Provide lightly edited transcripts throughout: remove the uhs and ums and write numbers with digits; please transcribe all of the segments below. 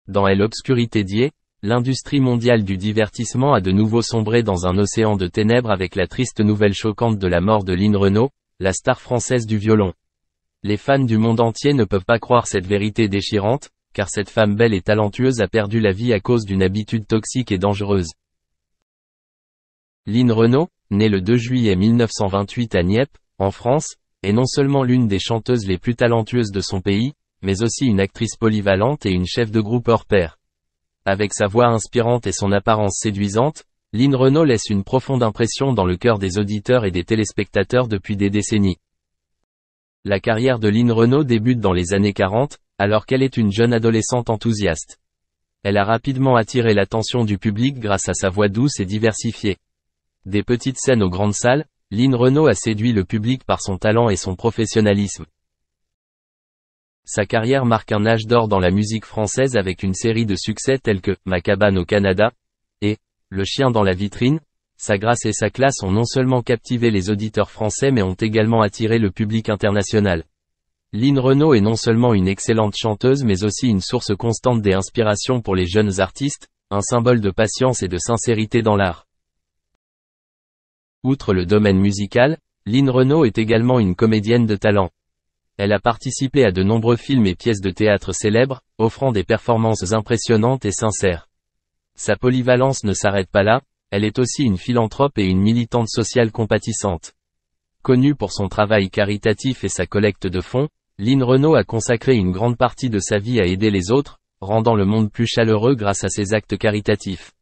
Dans l'obscurité d'hier, l'industrie mondiale du divertissement a de nouveau sombré dans un océan de ténèbres avec la triste nouvelle choquante de la mort de Lynn Renaud, la star française du violon. Les fans du monde entier ne peuvent pas croire cette vérité déchirante, car cette femme belle et talentueuse a perdu la vie à cause d'une habitude toxique et dangereuse. Lynn Renaud, née le 2 juillet 1928 à Nieppe, en France, est non seulement l'une des chanteuses les plus talentueuses de son pays, mais aussi une actrice polyvalente et une chef de groupe hors pair. Avec sa voix inspirante et son apparence séduisante, Lynn Renaud laisse une profonde impression dans le cœur des auditeurs et des téléspectateurs depuis des décennies. La carrière de Lynn Renaud débute dans les années 40, alors qu'elle est une jeune adolescente enthousiaste. Elle a rapidement attiré l'attention du public grâce à sa voix douce et diversifiée. Des petites scènes aux grandes salles, Lynn Renaud a séduit le public par son talent et son professionnalisme. Sa carrière marque un âge d'or dans la musique française avec une série de succès tels que « Ma cabane au Canada » et « Le chien dans la vitrine ». Sa grâce et sa classe ont non seulement captivé les auditeurs français mais ont également attiré le public international. Lynn Renaud est non seulement une excellente chanteuse mais aussi une source constante d'inspiration pour les jeunes artistes, un symbole de patience et de sincérité dans l'art. Outre le domaine musical, Lynn Renaud est également une comédienne de talent. Elle a participé à de nombreux films et pièces de théâtre célèbres, offrant des performances impressionnantes et sincères. Sa polyvalence ne s'arrête pas là, elle est aussi une philanthrope et une militante sociale compatissante. Connue pour son travail caritatif et sa collecte de fonds, Lynn Renaud a consacré une grande partie de sa vie à aider les autres, rendant le monde plus chaleureux grâce à ses actes caritatifs.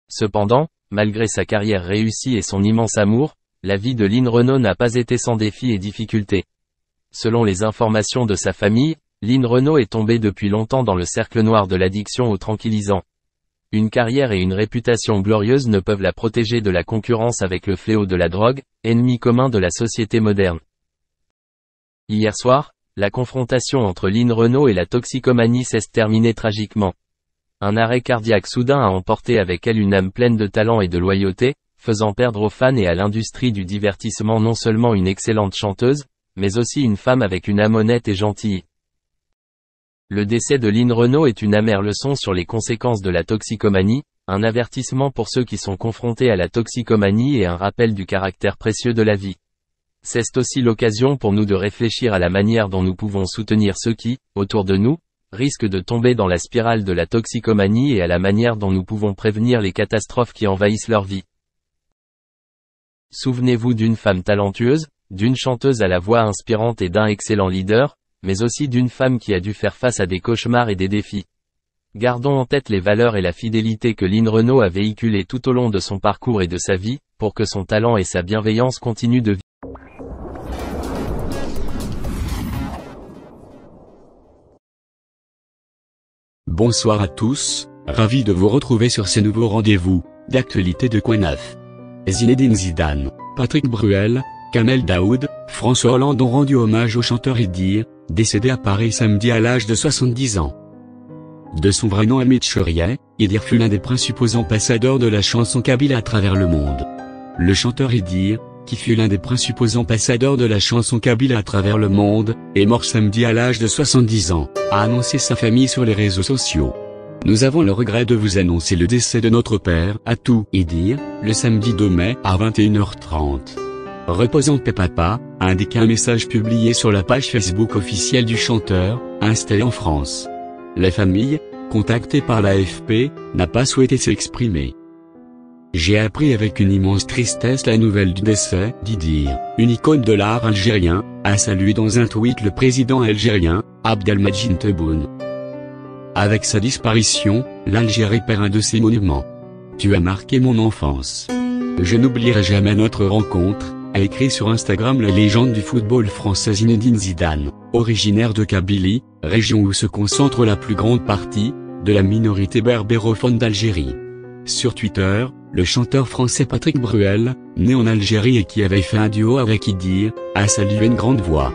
Cependant, malgré sa carrière réussie et son immense amour, la vie de Lynn Renaud n'a pas été sans défis et difficultés. Selon les informations de sa famille, Lynn Renaud est tombée depuis longtemps dans le cercle noir de l'addiction aux tranquillisants. Une carrière et une réputation glorieuses ne peuvent la protéger de la concurrence avec le fléau de la drogue, ennemi commun de la société moderne. Hier soir, la confrontation entre Lynn Renaud et la toxicomanie s'est terminée tragiquement. Un arrêt cardiaque soudain a emporté avec elle une âme pleine de talent et de loyauté, faisant perdre aux fans et à l'industrie du divertissement non seulement une excellente chanteuse, mais aussi une femme avec une âme honnête et gentille. Le décès de Lynn Renaud est une amère leçon sur les conséquences de la toxicomanie, un avertissement pour ceux qui sont confrontés à la toxicomanie et un rappel du caractère précieux de la vie. C'est aussi l'occasion pour nous de réfléchir à la manière dont nous pouvons soutenir ceux qui, autour de nous, risquent de tomber dans la spirale de la toxicomanie et à la manière dont nous pouvons prévenir les catastrophes qui envahissent leur vie. Souvenez-vous d'une femme talentueuse, d'une chanteuse à la voix inspirante et d'un excellent leader, mais aussi d'une femme qui a dû faire face à des cauchemars et des défis. Gardons en tête les valeurs et la fidélité que Lynn Renaud a véhiculées tout au long de son parcours et de sa vie, pour que son talent et sa bienveillance continuent de vivre. Bonsoir à tous, ravi de vous retrouver sur ces nouveaux rendez-vous d'actualité de Coin Neuf. Zinedine Zidane, Patrick Bruel, Kamel Daoud, François Hollande ont rendu hommage au chanteur Idir, décédé à Paris samedi à l'âge de 70 ans. De son vrai nom Hamid Chourieh, Idir fut l'un des principaux ambassadeurs de la chanson kabyle à travers le monde. Le chanteur Idir, qui fut l'un des principaux ambassadeurs de la chanson kabyle à travers le monde, est mort samedi à l'âge de 70 ans, a annoncé sa famille sur les réseaux sociaux. Nous avons le regret de vous annoncer le décès de notre père, Atou Idir, le samedi 2 mai à 21h30. Repose en paix papa, a indiqué un message publié sur la page Facebook officielle du chanteur, installé en France. La famille, contactée par l'AFP, n'a pas souhaité s'exprimer. J'ai appris avec une immense tristesse la nouvelle du décès d'Idir, une icône de l'art algérien, a salué dans un tweet le président algérien, Abdelmadjid Tebboune. Avec sa disparition, l'Algérie perd un de ses monuments. Tu as marqué mon enfance. Je n'oublierai jamais notre rencontre, a écrit sur Instagram la légende du football français Zinedine Zidane, originaire de Kabylie, région où se concentre la plus grande partie de la minorité berbérophone d'Algérie. Sur Twitter, le chanteur français Patrick Bruel, né en Algérie et qui avait fait un duo avec Idir, a salué une grande voix.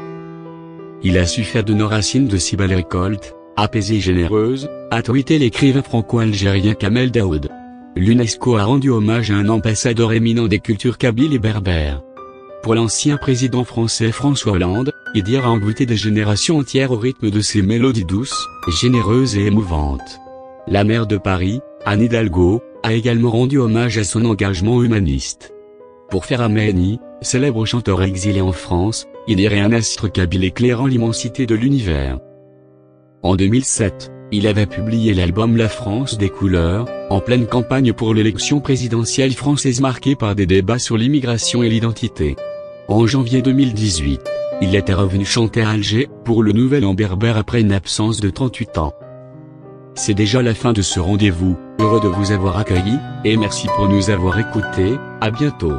Il a su faire de nos racines de si belles récoltes, apaisées et généreuses, a tweeté l'écrivain franco-algérien Kamel Daoud. L'UNESCO a rendu hommage à un ambassadeur éminent des cultures kabyles et berbères. pour l'ancien président français François Hollande, et dire à envoûter des générations entières au rythme de ses mélodies douces, généreuses et émouvantes. La maire de Paris, Anne Hidalgo, a également rendu hommage à son engagement humaniste. Pour Ferhat Mehni, célèbre chanteur exilé en France, il irait un astre kabyle éclairant l'immensité de l'univers. En 2007, il avait publié l'album La France des couleurs, en pleine campagne pour l'élection présidentielle française marquée par des débats sur l'immigration et l'identité. En janvier 2018, il était revenu chanter à Alger, pour le Nouvel An berbère après une absence de 38 ans. C'est déjà la fin de ce rendez-vous, heureux de vous avoir accueilli, et merci pour nous avoir écoutés, à bientôt.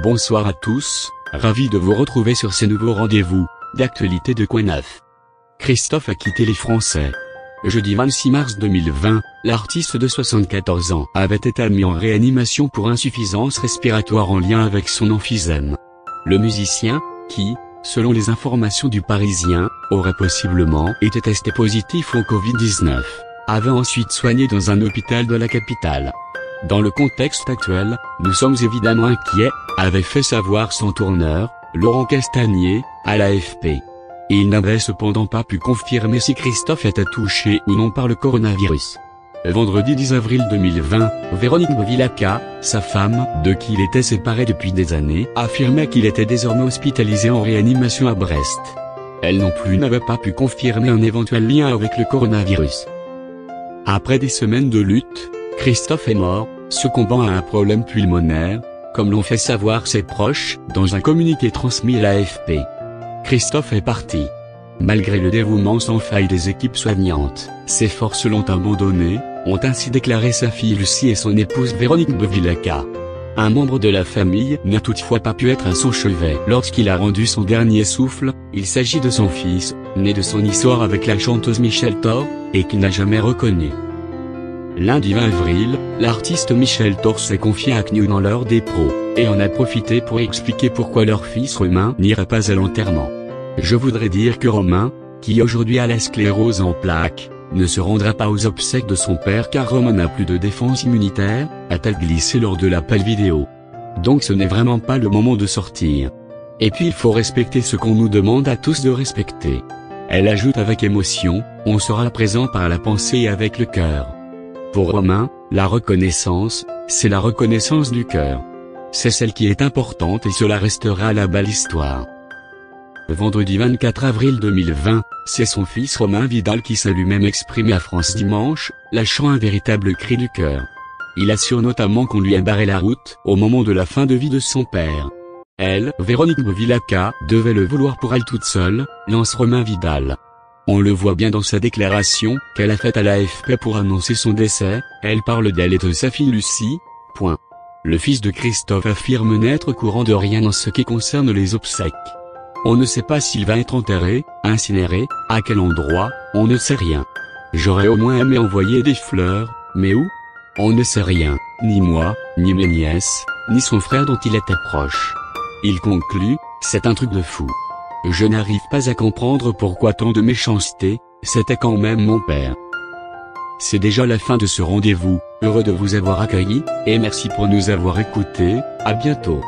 Bonsoir à tous, ravi de vous retrouver sur ces nouveaux rendez-vous, d'actualité de Coin Neuf. Christophe a quitté les Français. Jeudi 26 mars 2020, l'artiste de 74 ans avait été admis en réanimation pour insuffisance respiratoire en lien avec son emphysème. Le musicien, qui, selon les informations du Parisien, aurait possiblement été testé positif au Covid-19, avait ensuite soigné dans un hôpital de la capitale. Dans le contexte actuel, nous sommes évidemment inquiets, avait fait savoir son tourneur, Laurent Castagnier, à l'AFP. Il n'avait cependant pas pu confirmer si Christophe était touché ou non par le coronavirus. Vendredi 10 avril 2020, Véronique Bovillaca, sa femme, de qui il était séparé depuis des années, affirmait qu'il était désormais hospitalisé en réanimation à Brest. Elle non plus n'avait pas pu confirmer un éventuel lien avec le coronavirus. Après des semaines de lutte, Christophe est mort, succombant à un problème pulmonaire, comme l'ont fait savoir ses proches, dans un communiqué transmis à l'AFP. Christophe est parti. Malgré le dévouement sans faille des équipes soignantes, ses forces l'ont abandonné, ont ainsi déclaré sa fille Lucie et son épouse Véronique Bovillaca. Un membre de la famille n'a toutefois pas pu être à son chevet lorsqu'il a rendu son dernier souffle. Il s'agit de son fils, né de son histoire avec la chanteuse Michel Thor, et qu'il n'a jamais reconnu. Lundi 20 avril, l'artiste Michel Thor s'est confié à CNews dans l'heure des pros, et en a profité pour expliquer pourquoi leur fils Romain n'irait pas à l'enterrement. Je voudrais dire que Romain, qui aujourd'hui a la sclérose en plaques, ne se rendra pas aux obsèques de son père car Romain n'a plus de défense immunitaire, a-t-elle glissé lors de l'appel vidéo. Donc ce n'est vraiment pas le moment de sortir. Et puis il faut respecter ce qu'on nous demande à tous de respecter. Elle ajoute avec émotion, on sera présent par la pensée et avec le cœur. Pour Romain, la reconnaissance, c'est la reconnaissance du cœur. C'est celle qui est importante et cela restera la belle histoire. Vendredi 24 avril 2020, c'est son fils Romain Vidal qui s'est lui-même exprimé à France Dimanche, lâchant un véritable cri du cœur. Il assure notamment qu'on lui a barré la route au moment de la fin de vie de son père. Elle, Véronique Bovillaca, devait le vouloir pour elle toute seule, lance Romain Vidal. On le voit bien dans sa déclaration qu'elle a faite à l'AFP pour annoncer son décès, elle parle d'elle et de sa fille Lucie. Point. Le fils de Christophe affirme n'être courant de rien en ce qui concerne les obsèques. On ne sait pas s'il va être enterré, incinéré, à quel endroit, on ne sait rien. J'aurais au moins aimé envoyer des fleurs, mais où? On ne sait rien, ni moi, ni mes nièces, ni son frère dont il était proche. Il conclut, c'est un truc de fou. Je n'arrive pas à comprendre pourquoi tant de méchanceté, c'était quand même mon père. C'est déjà la fin de ce rendez-vous, heureux de vous avoir accueilli, et merci pour nous avoir écoutés, à bientôt.